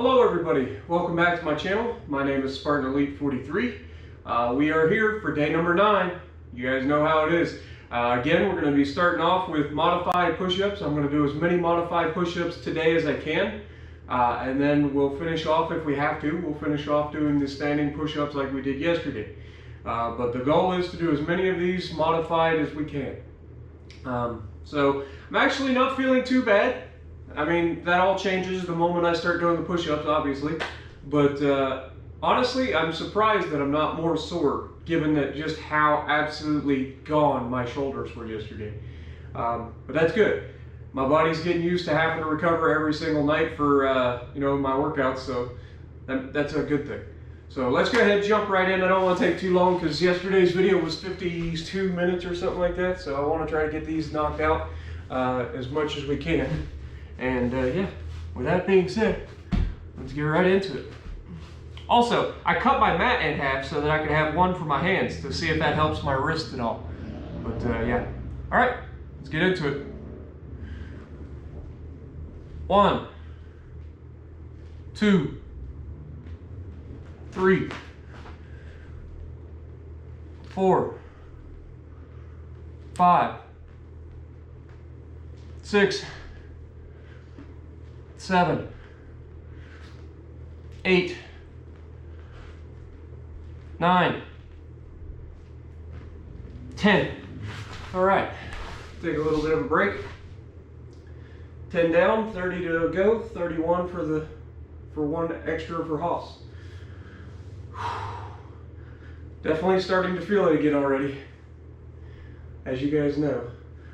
Hello everybody, welcome back to my channel. My name is Spartan Elite 43. We are here for day number 9. You guys know how it is. Again, we're going to be starting off with modified push-ups. I'm going to do as many modified push-ups today as I can. And then we'll finish off, if we have to, we'll finish off doing the standing push-ups like we did yesterday. But the goal is to do as many of these modified as we can. So I'm actually not feeling too bad. I mean, that all changes the moment I start doing the push-ups, obviously. But honestly, I'm surprised that I'm not more sore, given that just how absolutely gone my shoulders were yesterday. But that's good. My body's getting used to having to recover every single night for my workouts, so that's a good thing. So let's go ahead and jump right in. I don't want to take too long because yesterday's video was 52 minutes or something like that, so I want to try to get these knocked out as much as we can. And yeah, with that being said, let's get right into it. Also, I cut my mat in half so that I could have one for my hands to see if that helps my wrist at all. But yeah, all right, let's get into it. 1, 2, 3, 4, 5, 6, 7, 8, 9, 10. All right, take a little bit of a break. 10 down, 30 to go, 31 for one extra for Haas. Definitely starting to feel it again already, as you guys know.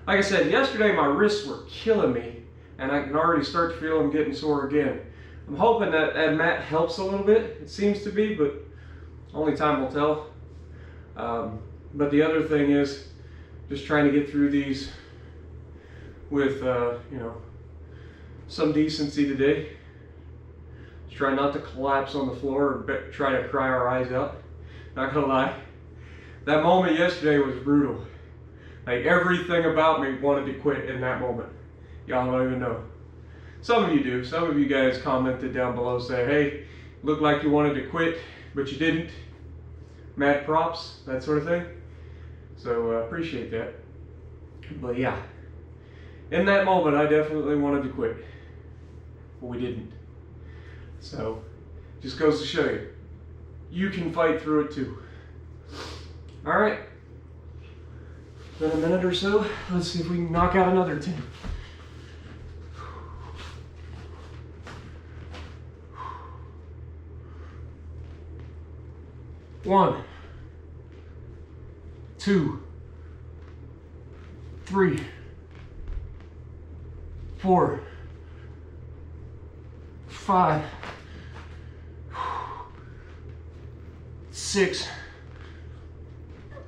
Like I said, yesterday my wrists were killing me, and I can already start to feel them getting sore again. I'm hoping that mat helps a little bit. It seems to be, but only time will tell. But the other thing is just trying to get through these with some decency today. Just try not to collapse on the floor or try to cry our eyes out. Not gonna lie, that moment yesterday was brutal. Like, everything about me wanted to quit in that moment. Y'all don't even know. Some of you do. Some of you guys commented down below saying, hey, looked like you wanted to quit, but you didn't. Mad props, that sort of thing. So appreciate that. But yeah, in that moment, I definitely wanted to quit. But we didn't. So, just goes to show you, you can fight through it too. All right. In a minute or so, let's see if we can knock out another 10. One, 2, 3, 4, 5, 6,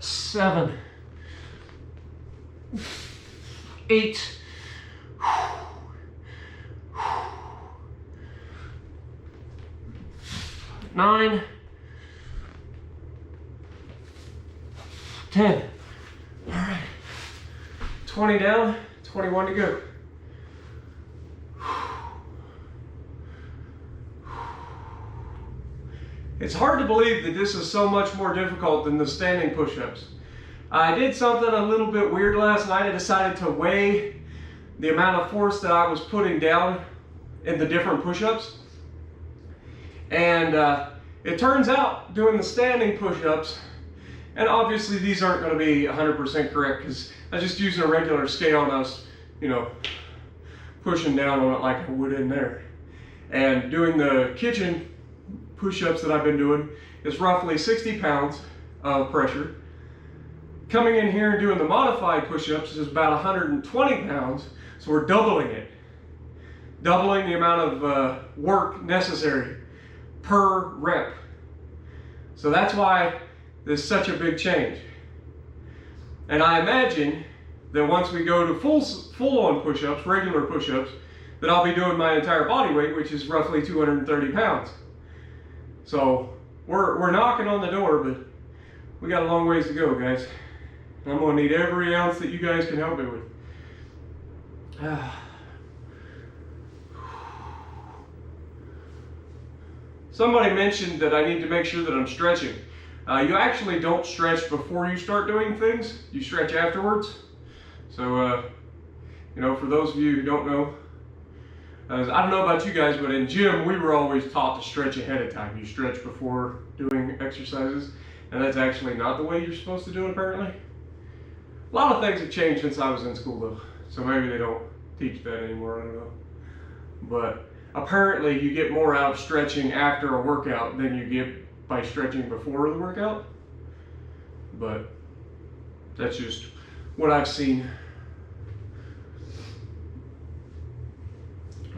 7, 8, 9, 10. All right. 20 down, 21 to go. It's hard to believe that this is so much more difficult than the standing push-ups. I did something a little bit weird last night. I decided to weigh the amount of force that I was putting down in the different push-ups. And it turns out doing the standing push-ups, and obviously these aren't going to be 100% correct because I was just using a regular scale and I was, pushing down on it like I would in there. And doing the kitchen push-ups that I've been doing is roughly 60 pounds of pressure. Coming in here and doing the modified push-ups is about 120 pounds, so we're doubling it. Doubling the amount of work necessary per rep. So that's why there's such a big change. And I imagine that once we go to full-on push-ups, regular push-ups, that I'll be doing my entire body weight, which is roughly 230 pounds. So we're knocking on the door, but we got a long ways to go, guys. And I'm gonna need every ounce that you guys can help me with. somebody mentioned that I need to make sure that I'm stretching. You actually don't stretch before you start doing things, you stretch afterwards. So, you know, for those of you who don't know, I don't know about you guys, but in gym, we were always taught to stretch ahead of time. You stretch before doing exercises, and that's actually not the way you're supposed to do it, apparently. A lot of things have changed since I was in school, though, so maybe they don't teach that anymore, I don't know. But apparently, you get more out of stretching after a workout than you get by stretching before the workout. But that's just what I've seen.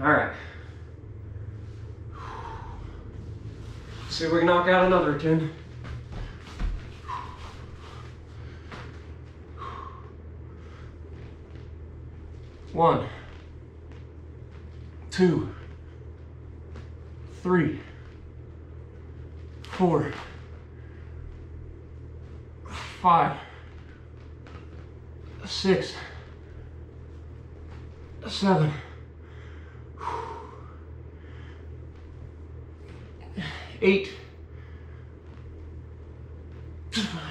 All right. See if we can knock out another 10. One, 2, 3, 4, 5, 6, 7, 8,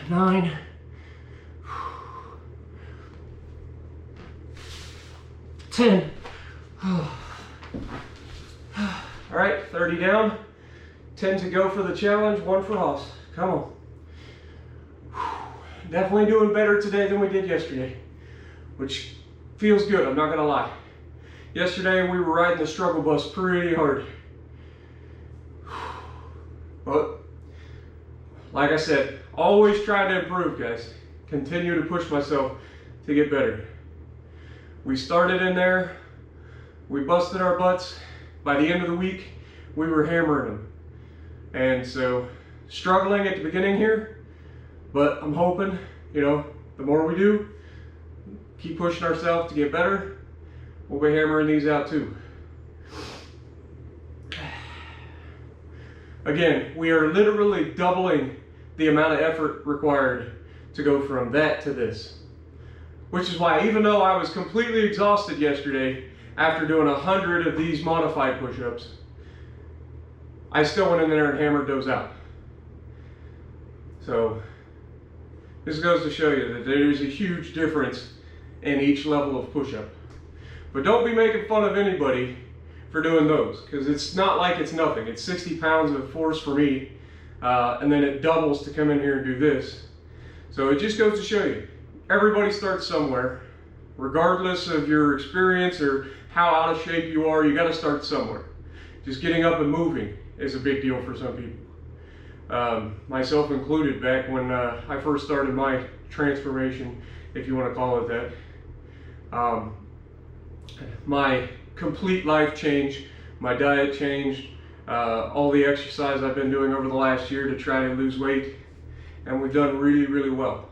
9, 10. All right, 30 down, 10 to go for the challenge, 1 for Hoss. Come on. Definitely doing better today than we did yesterday, which feels good, I'm not gonna lie. Yesterday we were riding the struggle bus pretty hard. But, like I said, always trying to improve, guys. Continue to push myself to get better. We started in there, we busted our butts. By the end of the week, we were hammering them. And so, struggling at the beginning here, but I'm hoping, you know, the more we do, keep pushing ourselves to get better, we'll be hammering these out too. Again, we are literally doubling the amount of effort required to go from that to this. Which is why, even though I was completely exhausted yesterday after doing 100 of these modified push-ups, I still went in there and hammered those out. So, this goes to show you that there's a huge difference in each level of push-up. But don't be making fun of anybody for doing those, because it's not like it's nothing. It's 60 pounds of force for me, and then it doubles to come in here and do this. So it just goes to show you, everybody starts somewhere. Regardless of your experience or how out of shape you are, you got to start somewhere. Just getting up and moving is a big deal for some people. Myself included, back when I first started my transformation, if you want to call it that. My complete life changed, my diet changed, all the exercise I've been doing over the last year to try to lose weight, and we've done really, really well.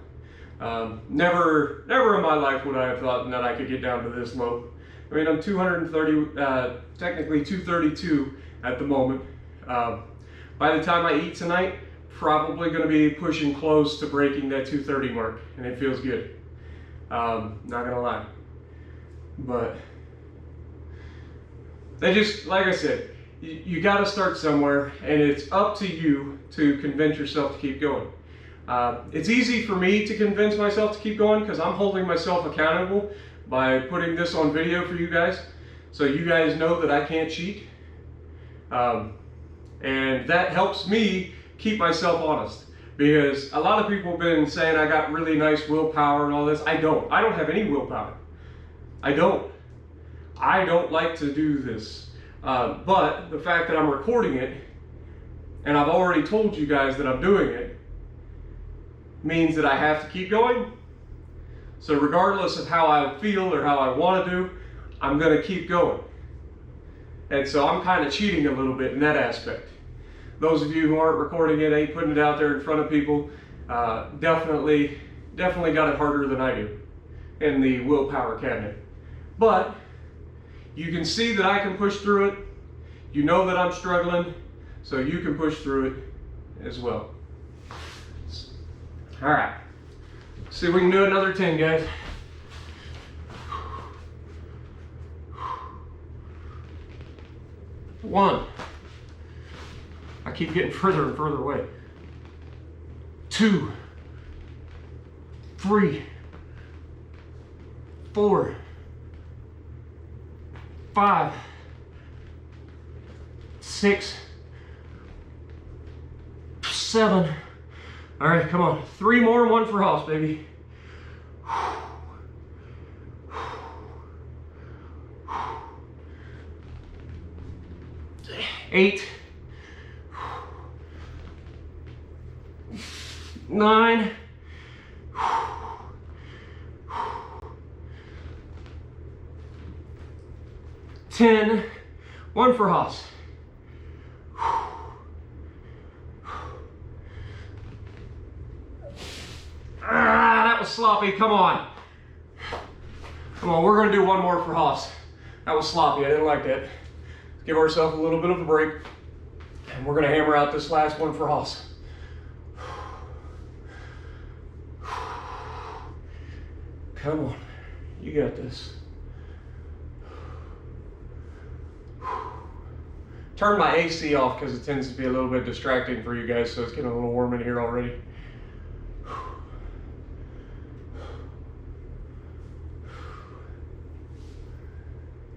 Never in my life would I have thought that I could get down to this low. I mean, I'm 230, technically 232 at the moment. By the time I eat tonight, probably going to be pushing close to breaking that 230 mark, and it feels good. Not gonna lie. But they just, like I said, you got to start somewhere, and it's up to you to convince yourself to keep going. It's easy for me to convince myself to keep going because I'm holding myself accountable by putting this on video for you guys, so you guys know that I can't cheat. And that helps me keep myself honest, because a lot of people have been saying I got really nice willpower and all this. I don't have any willpower. I don't like to do this. But the fact that I'm recording it, and I've already told you guys that I'm doing it, means that I have to keep going. So regardless of how I feel or how I want to do, I'm going to keep going. And so I'm kind of cheating a little bit in that aspect. Those of you who aren't recording it, ain't putting it out there in front of people, definitely got it harder than I do in the willpower cabinet. But you can see that I can push through it. You know that I'm struggling, so you can push through it as well. All right, see if we can do another 10, guys. One. I keep getting further and further away. 2, 3, 4, 5, 6, 7. All right, come on. 3 more and 1 for Hoss, baby. 8, 9, 10, 1 for Hoss. That was sloppy. Come on. Come on, we're going to do 1 more for Hoss. That was sloppy. I didn't like that. Let's give ourselves a little bit of a break. And we're going to hammer out this last one for Hoss. Come on. You got this. Turn my AC off because it tends to be a little bit distracting for you guys, so it's getting a little warm in here already.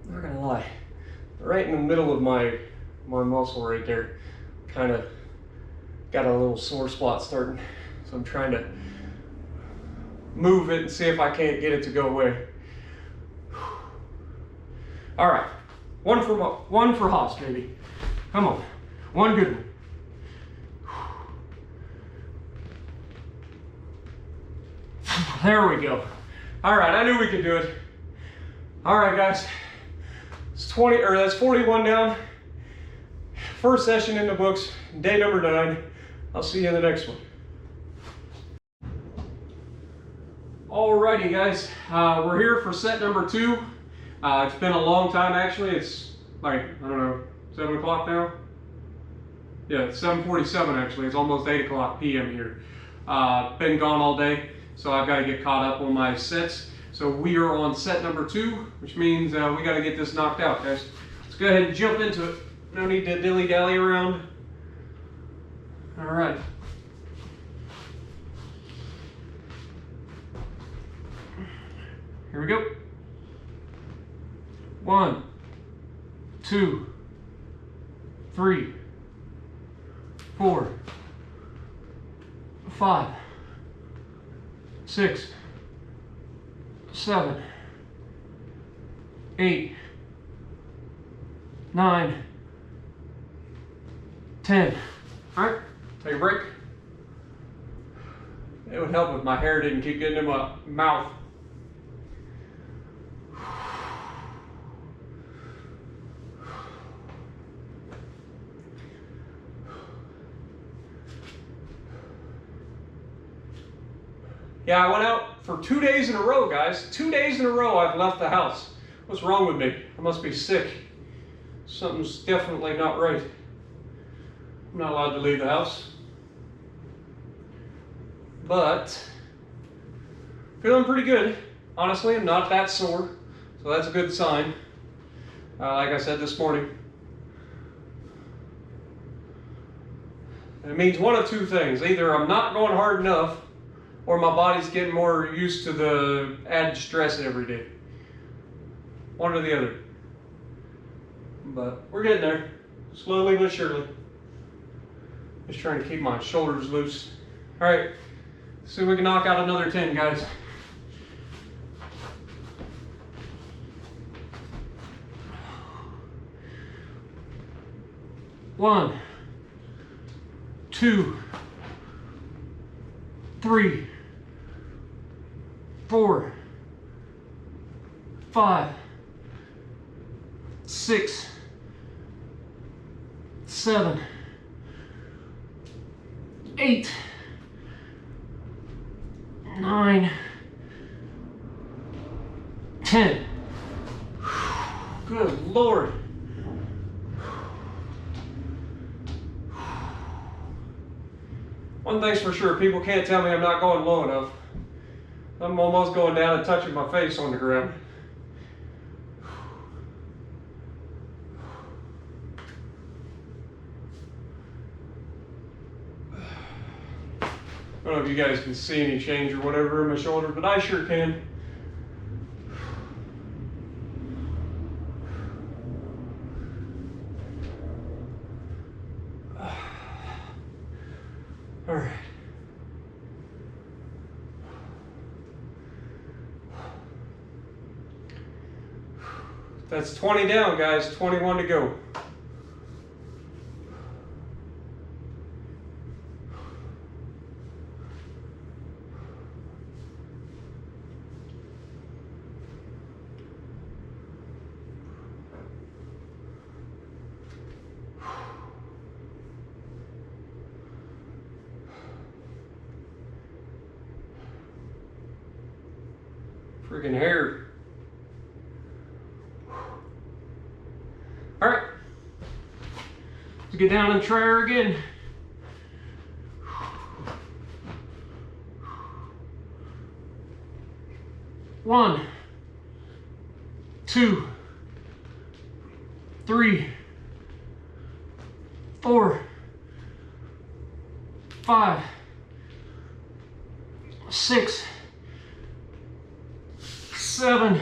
Not gonna lie, right in the middle of my muscle right there, kind of got a little sore spot starting, so I'm trying to move it and see if I can't get it to go away. All right, one for Hoss, baby. Come on, 1 good one. There we go. All right, I knew we could do it. All right, guys, it's that's 41 down. First session in the books, day number 9. I'll see you in the next one. Alrighty, guys, we're here for set number 2. It's been a long time, actually. It's like, I don't know, 7 o'clock now? Yeah, it's 7:47 actually. It's almost 8 o'clock p.m. here. Been gone all day, so I've got to get caught up on my sets. So we are on set number 2, which means we got to get this knocked out, guys. Let's go ahead and jump into it. No need to dilly-dally around. All right. Here we go. 1, 2, 3, 4, 5, 6, 7, 8, 9, 10. All right, take a break. It would help if my hair didn't keep getting in my mouth. Yeah, I went out for 2 days in a row, guys. 2 days in a row I've left the house. What's wrong with me? I must be sick. Something's definitely not right. I'm not allowed to leave the house. But feeling pretty good. Honestly, I'm not that sore, so that's a good sign. Like I said this morning. It means one of 2 things. Either I'm not going hard enough, or my body's getting more used to the added stress every day. One or the other. But we're getting there, slowly but surely. Just trying to keep my shoulders loose. All right, see if we can knock out another 10, guys. One, 2, 3, 4, 5, 6, 7, 8, 9, 10. Good Lord. One thing's for sure, people can't tell me I'm not going low enough. I'm almost going down and touching my face on the ground. I don't know if you guys can see any change or whatever in my shoulder, but I sure can. All right. That's 20 down, guys. 21 to go. Freaking hair. All right, let's get down and try her again. One, two, three, 4, 5, 6, 7,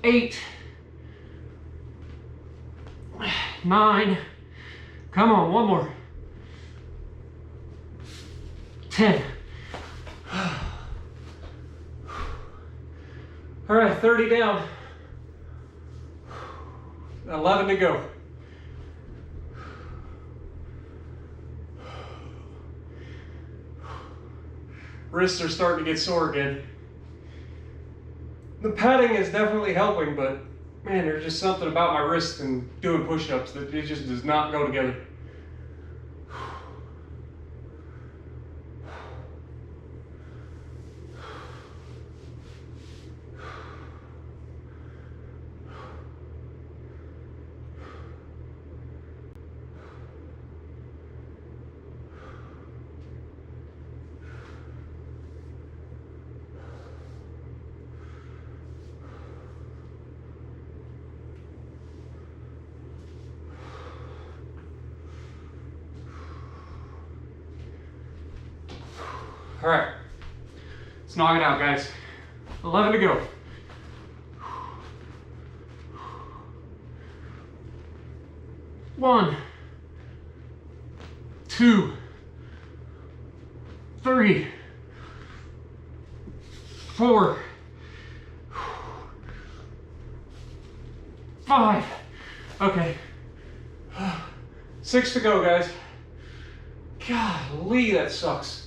8, 9, come on, one more, 10. All right, 30 down, 11 to go. Wrists are starting to get sore again. The padding is definitely helping, but man, there's just something about my wrist and doing push-ups that it just does not go together. All right, let's knock it out, guys. 11 to go. One, 2, 3, 4, 5. Okay. 6 to go, guys. Golly, that sucks.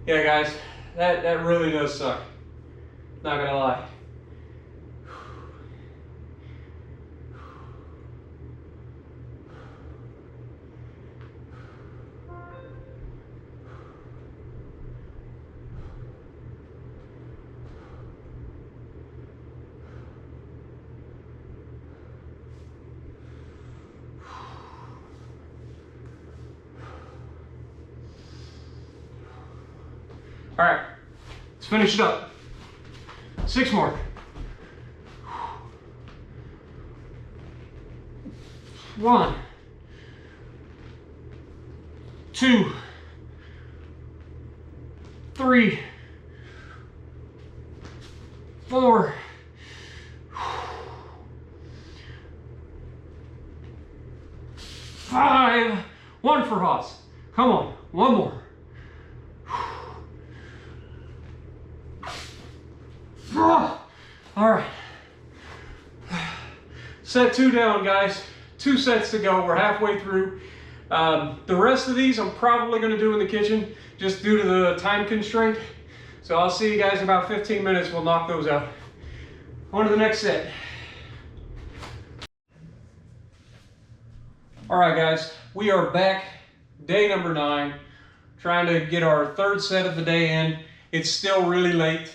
Yeah, guys, that really does suck. Not gonna lie. All right, let's finish it up. 6 more. 1, 2, 3, 4, 5. 1 for Haas. Come on, one more. All right, set 2 down, guys. 2 sets to go. We're halfway through. The rest of these I'm probably going to do in the kitchen just due to the time constraint. So I'll see you guys in about 15 minutes. We'll knock those out. On to the next set. All right, guys, we are back. Day number 9, trying to get our 3rd set of the day in. It's still really late.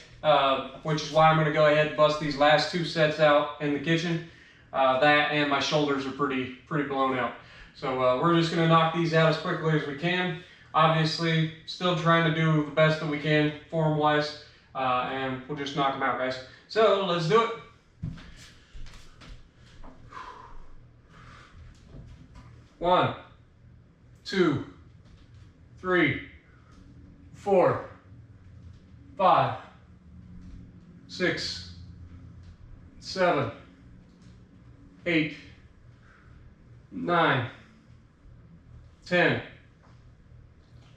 which is why I'm going to go ahead and bust these last 2 sets out in the kitchen. That and my shoulders are pretty blown out. So we're just going to knock these out as quickly as we can. Obviously, still trying to do the best that we can form-wise, and we'll just knock them out, guys. So let's do it. One, 2, 3, 4, 5, 6, 7, 8, 9, 10,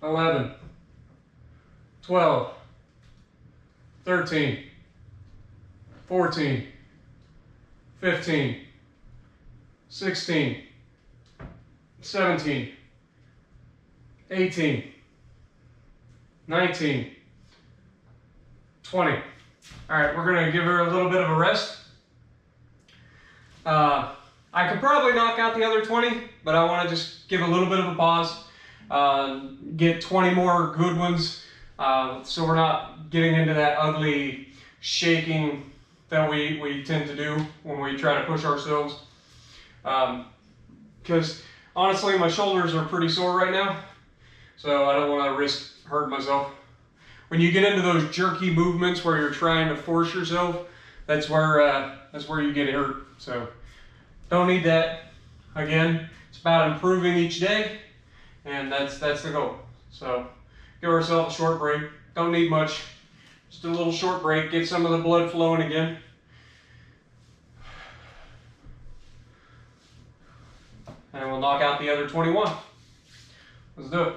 11, 12, 13, 14, 15, 16, 17, 18, 19, 20. All right, we're gonna give her a little bit of a rest. I could probably knock out the other 20, but I wanna just give a little bit of a pause, get 20 more good ones, so we're not getting into that ugly shaking that we tend to do when we try to push ourselves. Because honestly, my shoulders are pretty sore right now, so I don't want to risk hurting myself. When you get into those jerky movements where you're trying to force yourself, that's where you get hurt. So don't need that. Again, it's about improving each day, and that's the goal. So give ourselves a short break. Don't need much. Just a little short break. Get some of the blood flowing again. And we'll knock out the other 21. Let's do it.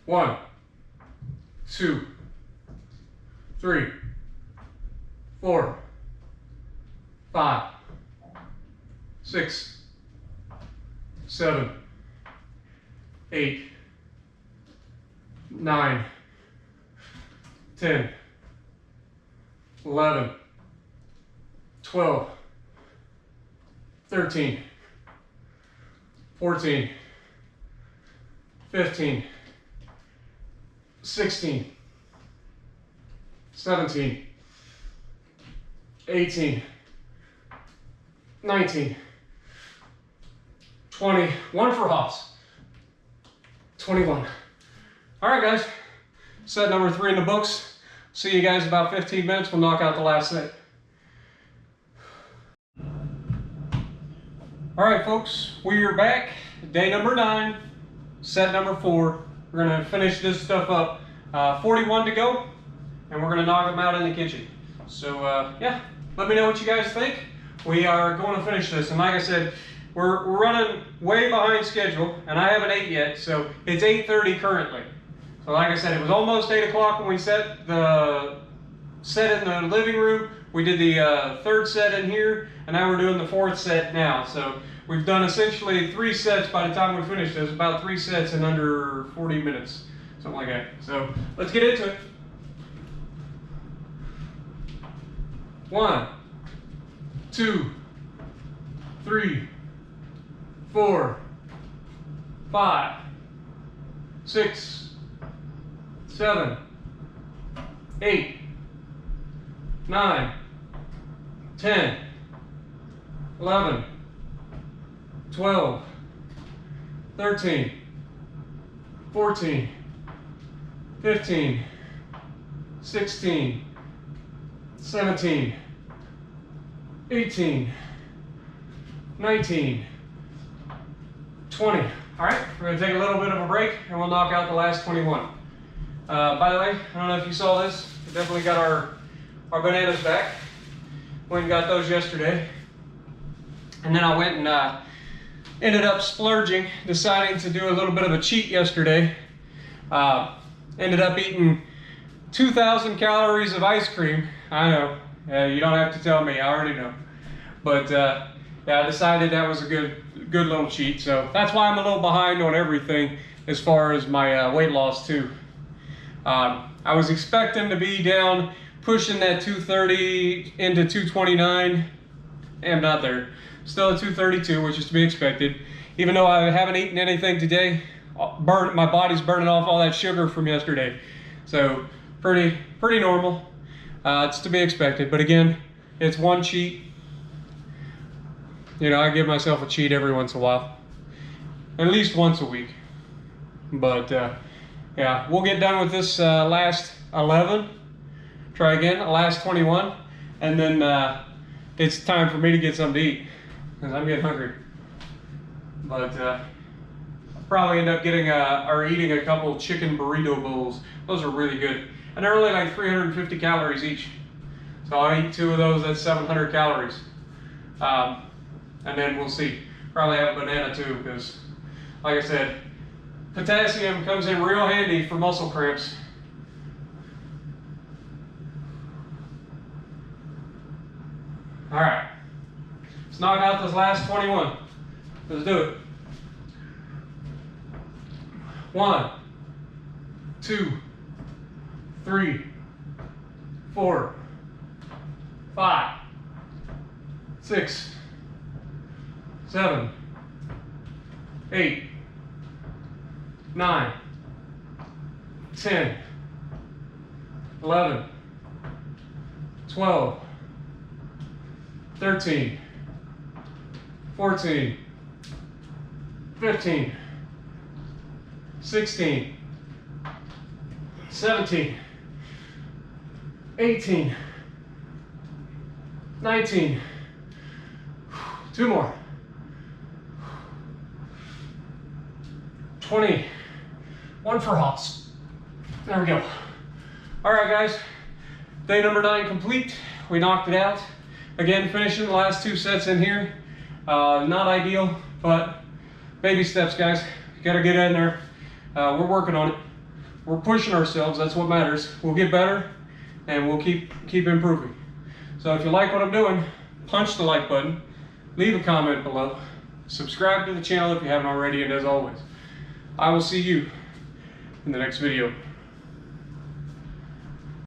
One, 2, 3, 4, 5, 6, 7, 8, 9, 10, 11, 12, 13, 14, 15, 16, 17, 18, 19, 20, one for hops, 21. All right, guys, set number 3 in the books. See you guys in about 15 minutes. We'll knock out the last set. All right, folks, we are back. Day number 9, set number 4. We're gonna finish this stuff up. 41 to go, and we're gonna knock them out in the kitchen. So yeah, let me know what you guys think. We are going to finish this, and like I said, we're running way behind schedule, and I haven't ate yet, so it's 8:30 currently. So like I said, it was almost 8 o'clock when we set in the living room. We did the 3rd set in here, and now we're doing the 4th set now. So we've done essentially 3 sets by the time we finish this, about 3 sets in under 40 minutes, something like that. So let's get into it. 1, 2, 3, 4, 5, 6, 7, 8, 9, 10, 11, 12, 13, 14, 15, 16, 17, 18, 19, 20. All right, we're gonna take a little bit of a break and we'll knock out the last 21. By the way, I don't know if you saw this, we definitely got our bananas back. Went and got those yesterday. And then I went and ended up splurging, deciding to do a little bit of a cheat yesterday. Ended up eating 2,000 calories of ice cream. I know, you don't have to tell me, I already know. But yeah, I decided that was a good little cheat. So that's why I'm a little behind on everything as far as my weight loss too. I was expecting to be down pushing that 230 into 229. I'm not there. Still at 232, which is to be expected. Even though I haven't eaten anything today, my body's burning off all that sugar from yesterday. So pretty normal. It's to be expected, but again, it's one cheat. You know, I give myself a cheat every once in a while, at least once a week. But yeah, we'll get done with this last 11. Try again, last 21, and then it's time for me to get something to eat because I'm getting hungry. But I'll probably end up getting or eating a couple chicken burrito bowls. Those are really good, and they're only like 350 calories each. So I'll eat 2 of those. That's 700 calories. And then we'll see. Probably have a banana too, because like I said, potassium comes in real handy for muscle cramps. All right, let's knock out this last 21. Let's do it. 1, 2, 3, 4, 5, 6, 7, 8, 9, 10, 11, 12, 13, 14, 15, 16, 17, 18, 19, 2 more, 20, 1 for hops. There we go. All right, guys, day number 9 complete. We knocked it out. Again, finishing the last 2 sets in here. Not ideal, but baby steps, guys. You gotta get in there. We're working on it. We're pushing ourselves. That's what matters. We'll get better, and we'll keep improving. So if you like what I'm doing, punch the like button, leave a comment below, subscribe to the channel if you haven't already, and as always, I will see you in the next video.